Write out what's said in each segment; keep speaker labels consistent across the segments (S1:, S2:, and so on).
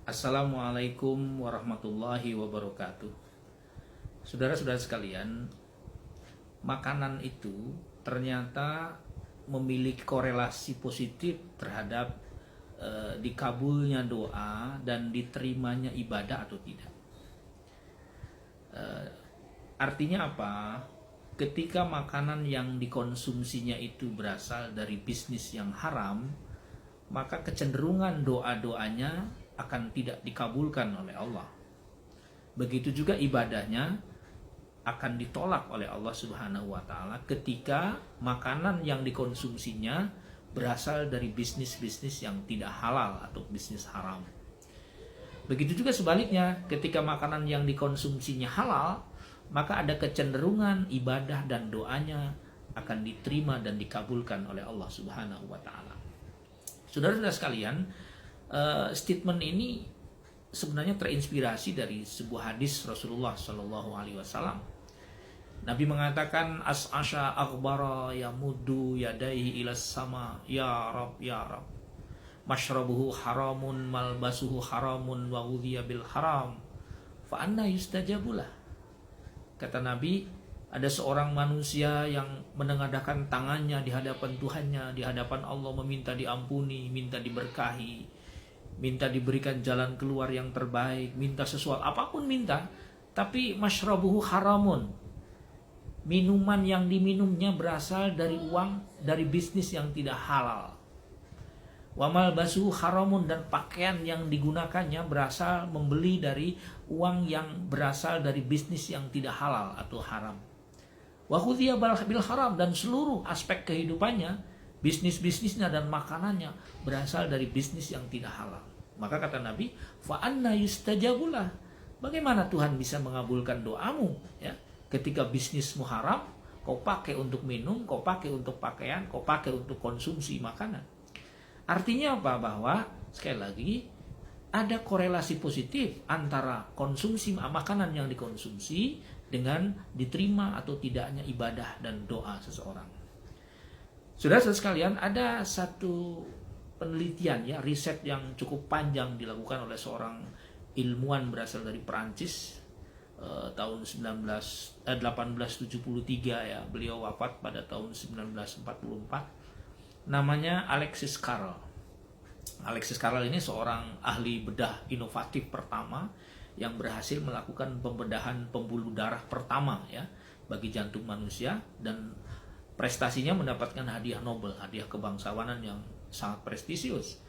S1: Assalamualaikum warahmatullahi wabarakatuh. Saudara-saudara sekalian, makanan itu ternyata memiliki korelasi positif terhadap dikabulnya doa dan diterimanya ibadah atau tidak. Artinya apa? Ketika makanan yang dikonsumsinya itu berasal dari bisnis yang haram, maka kecenderungan doa-doanya akan tidak dikabulkan oleh Allah. Begitu juga ibadahnya akan ditolak oleh Allah Subhanahu wa taala ketika makanan yang dikonsumsinya berasal dari bisnis-bisnis yang tidak halal atau bisnis haram. Begitu juga sebaliknya, ketika makanan yang dikonsumsinya halal, maka ada kecenderungan ibadah dan doanya akan diterima dan dikabulkan oleh Allah Subhanahu wa taala. Saudara-saudara sekalian, statement ini sebenarnya terinspirasi dari sebuah hadis Rasulullah Shallallahu Alaihi Wasallam. Nabi mengatakan, as'asha akhbara yamuddu yadaihi ilas sama, ya Rab, ya Rab, mashrabuhu haramun malbasuhu haramun wa ghudhiya bil haram fa anna yustajabulah. Kata Nabi, ada seorang manusia yang menengadahkan tangannya di hadapan Tuhannya, di hadapan Allah, meminta diampuni, minta diberkahi, minta diberikan jalan keluar yang terbaik, minta sesuatu, apapun minta, tapi mashrabuhu haramun, minuman yang diminumnya berasal dari uang, dari bisnis yang tidak halal. Wamal basuhu haramun, dan pakaian yang digunakannya berasal membeli dari uang yang berasal dari bisnis yang tidak halal atau haram. Wa khudhiya bil haram, dan seluruh aspek kehidupannya, bisnisnya dan makanannya berasal dari bisnis yang tidak halal. Maka kata Nabi, fa anna yustajabulah. Bagaimana Tuhan bisa mengabulkan doamu, ya? Ketika bisnismu haram, kau pakai untuk minum, kau pakai untuk pakaian, kau pakai untuk konsumsi makanan. Artinya apa? Bahwa sekali lagi ada korelasi positif antara konsumsi makanan yang dikonsumsi dengan diterima atau tidaknya ibadah dan doa seseorang. Saudara-saudara sekalian, ada satu penelitian, ya, riset yang cukup panjang dilakukan oleh seorang ilmuwan berasal dari Perancis tahun 1873, ya. Beliau wafat pada tahun 1944. Namanya Alexis Carrel. Alexis Carrel ini seorang ahli bedah inovatif pertama yang berhasil melakukan pembedahan pembuluh darah pertama, ya, bagi jantung manusia, dan prestasinya mendapatkan hadiah Nobel, hadiah kebangsawanan yang sangat prestisius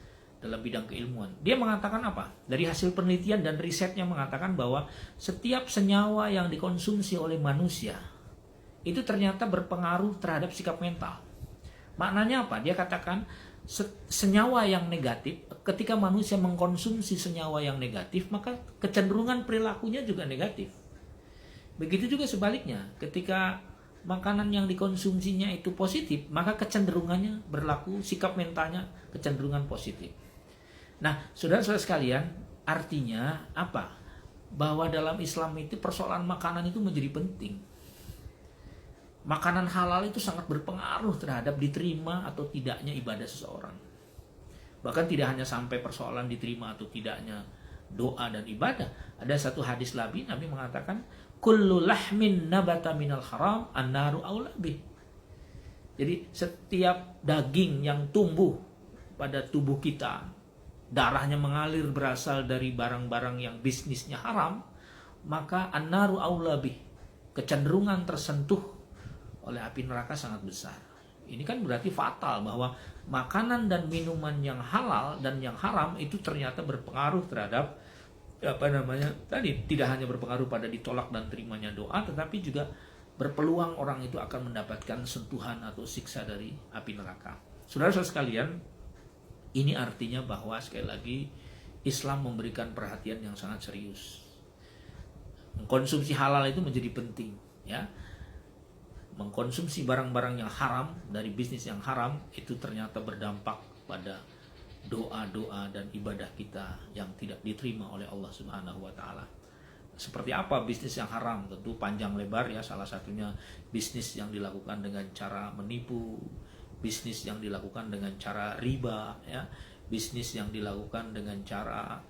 S1: dalam bidang keilmuan. Dia mengatakan apa? Dari hasil penelitian dan risetnya mengatakan bahwa setiap senyawa yang dikonsumsi oleh manusia itu ternyata berpengaruh terhadap sikap mental. Maknanya apa? Dia katakan senyawa yang negatif, ketika manusia mengkonsumsi senyawa yang negatif, maka kecenderungan perilakunya juga negatif. Begitu juga sebaliknya, ketika makanan yang dikonsumsinya itu positif, maka kecenderungannya berlaku, sikap mentalnya kecenderungan positif. Nah, saudara-saudara sekalian, artinya apa? Bahwa dalam Islam itu persoalan makanan itu menjadi penting. Makanan halal itu sangat berpengaruh terhadap diterima atau tidaknya ibadah seseorang. Bahkan tidak hanya sampai persoalan diterima atau tidaknya doa dan ibadah. Ada satu hadis Nabi mengatakan, kullu lahmin nabata minal haram annaru aula bih. Jadi setiap daging yang tumbuh pada tubuh kita, darahnya mengalir berasal dari barang-barang yang bisnisnya haram, maka annaru aula bih, kecenderungan tersentuh oleh api neraka sangat besar. Ini kan berarti fatal, bahwa makanan dan minuman yang halal dan yang haram itu ternyata berpengaruh terhadap tadi tidak hanya berpengaruh pada ditolak dan terimanya doa, tetapi juga berpeluang orang itu akan mendapatkan sentuhan atau siksa dari api neraka. Saudara-saudara sekalian, ini artinya bahwa sekali lagi Islam memberikan perhatian yang sangat serius. Konsumsi halal itu menjadi penting, ya. Mengkonsumsi barang-barang yang haram dari bisnis yang haram itu ternyata berdampak pada doa-doa dan ibadah kita yang tidak diterima oleh Allah Subhanahu wa taala. Seperti apa bisnis yang haram? Tentu panjang lebar, ya. Salah satunya bisnis yang dilakukan dengan cara menipu, bisnis yang dilakukan dengan cara riba, ya. Bisnis yang dilakukan dengan cara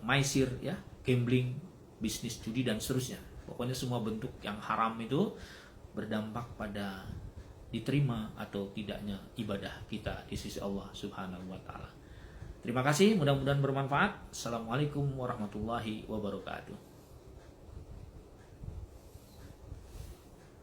S1: maisir ya, gambling, bisnis judi dan seterusnya. Pokoknya semua bentuk yang haram itu berdampak pada diterima atau tidaknya ibadah kita di sisi Allah Subhanahu wa taala. Terima kasih, mudah-mudahan bermanfaat. Assalamualaikum warahmatullahi wabarakatuh.